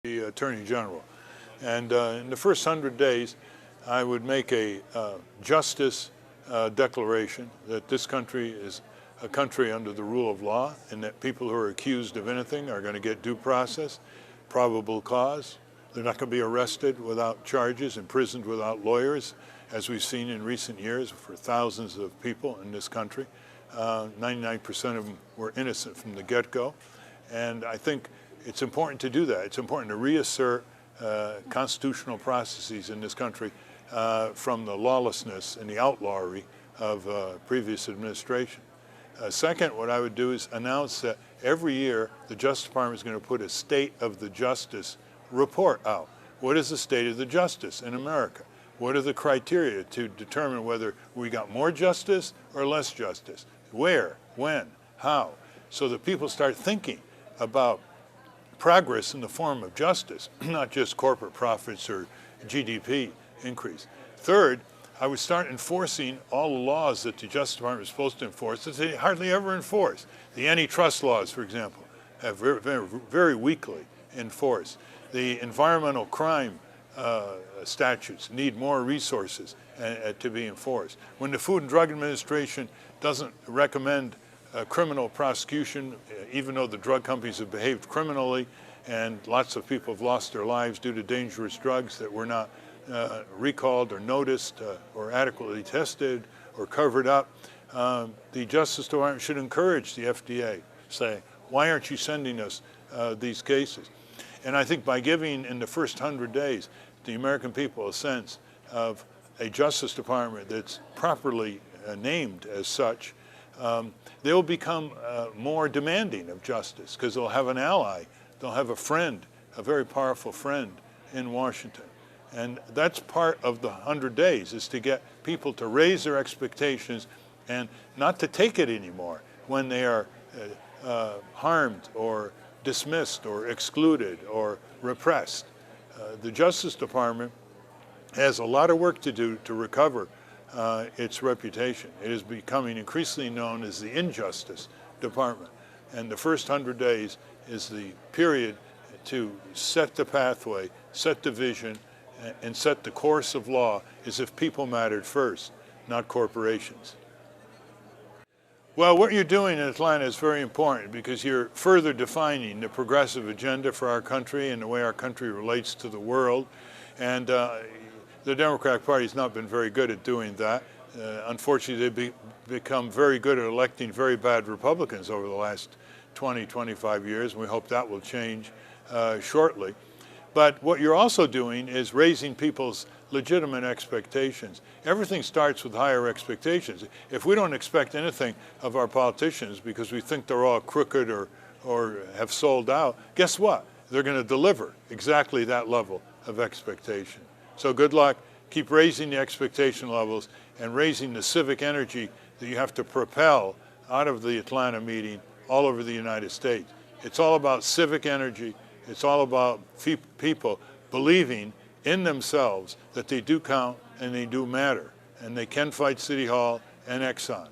the Attorney General. And in the first 100 days, I would make a justice declaration that this country is a country under the rule of law, and that people who are accused of anything are going to get due process, probable cause. They're not going to be arrested without charges, imprisoned without lawyers, as we've seen in recent years for thousands of people in this country. 99% of them were innocent from the get-go. And I think it's important to do that. It's important to reassert constitutional processes in this country from the lawlessness and the outlawry of previous administration. Second, what I would do is announce that every year the Justice Department is going to put a State of the Justice report out. What is the state of the justice in America? What are the criteria to determine whether we got more justice or less justice? Where, when, how? So that people start thinking about progress in the form of justice, not just corporate profits or GDP increase. Third, I would start enforcing all the laws that the Justice Department is supposed to enforce that they hardly ever enforce. The antitrust laws, for example, have very weakly enforced. The environmental crime statutes need more resources to be enforced. When the Food and Drug Administration doesn't recommend criminal prosecution, even though the drug companies have behaved criminally and lots of people have lost their lives due to dangerous drugs that were not recalled or noticed or adequately tested or covered up, the Justice Department should encourage the FDA, say, why aren't you sending us these cases? And I think by giving in the first 100 days the American people a sense of a Justice Department that's properly named as such, they'll become more demanding of justice because they'll have an ally, they'll have a friend, a very powerful friend in Washington. And that's part of the 100 days, is to get people to raise their expectations and not to take it anymore when they are harmed or dismissed or excluded or repressed. The Justice Department has a lot of work to do to recover its reputation. It is becoming increasingly known as the Injustice Department. And the first 100 days is the period to set the pathway, set the vision, and set the course of law as if people mattered first, not corporations. Well, what you're doing in Atlanta is very important because you're further defining the progressive agenda for our country and the way our country relates to the world. And the Democratic Party has not been very good at doing that. Unfortunately, they've become very good at electing very bad Republicans over the last 20, 25 years, and we hope that will change shortly. But what you're also doing is raising people's legitimate expectations. Everything starts with higher expectations. If we don't expect anything of our politicians because we think they're all crooked or have sold out, guess what? They're going to deliver exactly that level of expectation. So good luck. Keep raising the expectation levels and raising the civic energy that you have to propel out of the Atlanta meeting all over the United States. It's all about civic energy. It's all about people believing in themselves that they do count and they do matter, and they can fight City Hall and Exxon.